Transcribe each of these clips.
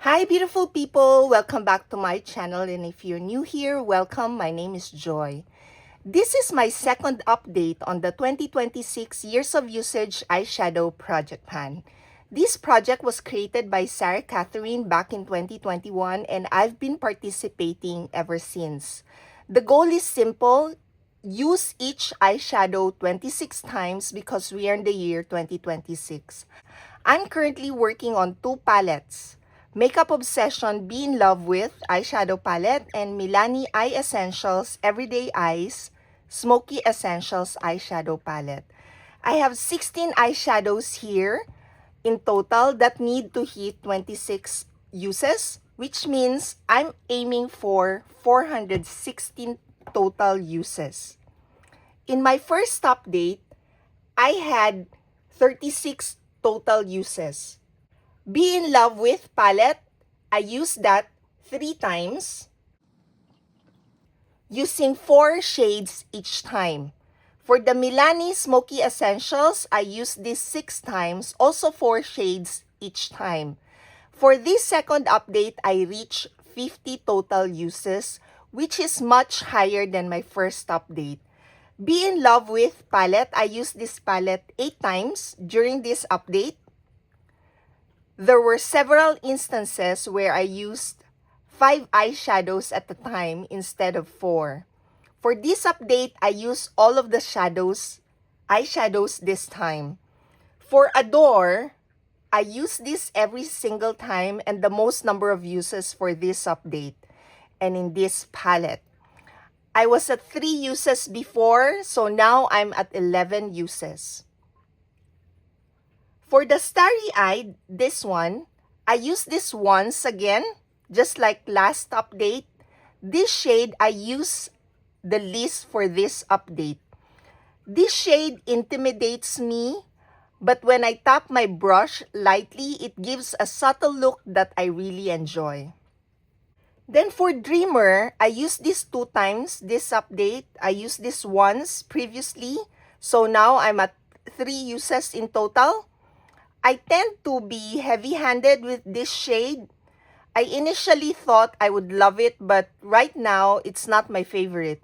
Hi beautiful people! Welcome back to my channel, and if you're new here, welcome. My name is Joy. This is my second update on the 2026 Years of Usage Eyeshadow Project Pan. This project was created by Sarah Catherine back in 2021, and I've been participating ever since. The goal is simple. Use each eyeshadow 26 times because we are in the year 2026. I'm currently working on two palettes. Makeup Obsession Be in Love With eyeshadow palette and Milani Eye Essentials Everyday Eyes Smoky Essentials eyeshadow palette. I have 16 eyeshadows here in total that need to hit 26 uses, which means I'm aiming for 416 total uses. In my first update, I had 36 total uses. Be in Love With palette, I used that 3 times, using 4 shades each time. For the Milani Smoky Essentials, I used this 6 times, also 4 shades each time. For this second update, I reached 50 total uses, which is much higher than my first update. Be in Love With palette, I used this palette 8 times during this update. There were several instances where I used 5 eyeshadows at a time instead of 4. For this update, I used all of the eyeshadows this time. For Adore, I use this every single time and the most number of uses for this update and in this palette. I was at 3 uses before, so now I'm at 11 uses. For the Starry Eyed, this one, I used this once again, just like last update. This shade, I use the least for this update. This shade intimidates me, but when I tap my brush lightly, it gives a subtle look that I really enjoy. Then for Dreamer, I used this 2 times this update. I used this once previously, so now I'm at 3 uses in total. I tend to be heavy-handed with this shade. I initially thought I would love it, but right now, it's not my favorite.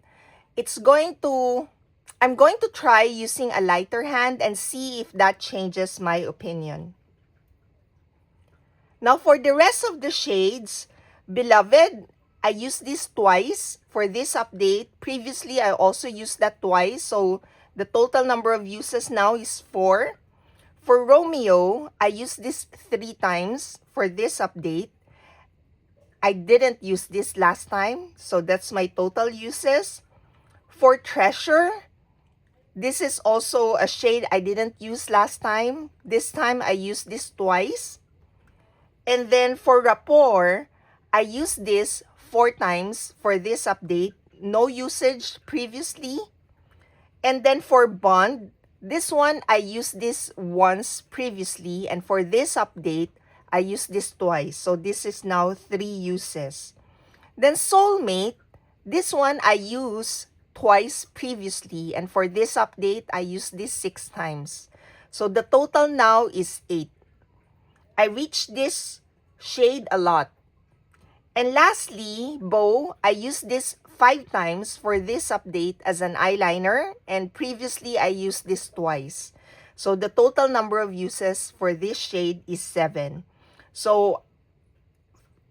I'm going to try using a lighter hand and see if that changes my opinion. Now for the rest of the shades, Beloved, I used this twice for this update. Previously, I also used that twice, so the total number of uses now is 4. For Romeo, I used this 3 times for this update. I didn't use this last time, so that's my total uses. For Treasure, this is also a shade I didn't use last time. This time, I used this twice. And then for Rapport, I used this 4 times for this update. No usage previously. And then for Bond, this one, I used this once previously, and for this update, I used this twice. So this is now 3 uses. Then Soulmate, this one I used twice previously, and for this update, I used this 6 times. So the total now is 8. I reached this shade a lot. And lastly, Bow, I used this 5 times for this update as an eyeliner, and previously I used this twice. So the total number of uses for this shade is 7. So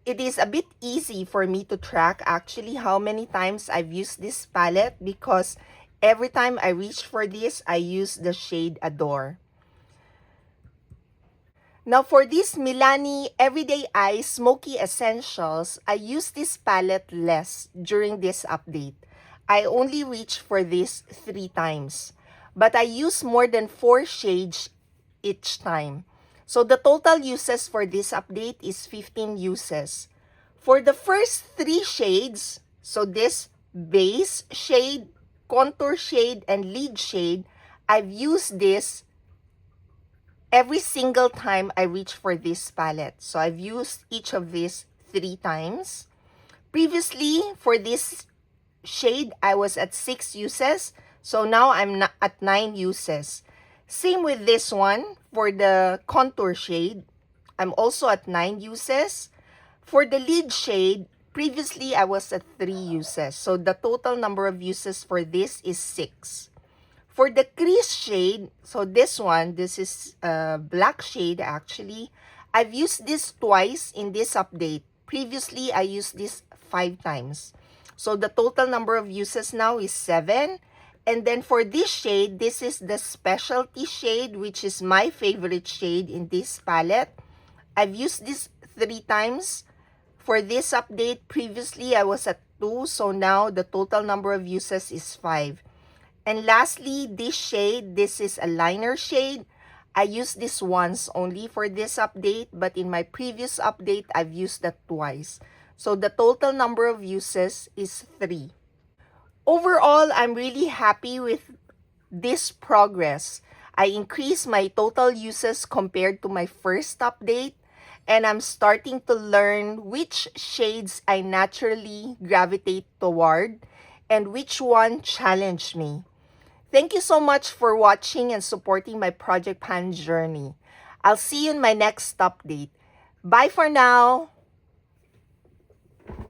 it is a bit easy for me to track actually how many times I've used this palette, because every time I reach for this, I use the shade Adore. Now for this Milani Everyday Eyes Smoky Essentials, I use this palette less during this update. I only reach for this 3 times, but I use more than 4 shades each time. So the total uses for this update is 15 uses. For the first 3 shades, so this base shade, contour shade, and lid shade, I've used this every single time I reach for this palette. So I've used each of these 3 times. Previously, for this shade, I was at 6 uses. So now I'm at 9 uses. Same with this one. For the contour shade, I'm also at 9 uses. For the lid shade, previously I was at 3 uses. So the total number of uses for this is 6. For the crease shade, so this one, this is a black shade actually. I've used this twice in this update. Previously, I used this 5 times. So the total number of uses now is 7. And then for this shade, this is the specialty shade, which is my favorite shade in this palette. I've used this 3 times. For this update, previously I was at 2, so now the total number of uses is 5. And lastly, this shade, this is a liner shade. I used this once only for this update, but in my previous update, I've used that twice. So the total number of uses is 3. Overall, I'm really happy with this progress. I increased my total uses compared to my first update, and I'm starting to learn which shades I naturally gravitate toward and which one challenged me. Thank you so much for watching and supporting my Project Pan journey. I'll see you in my next update. Bye for now!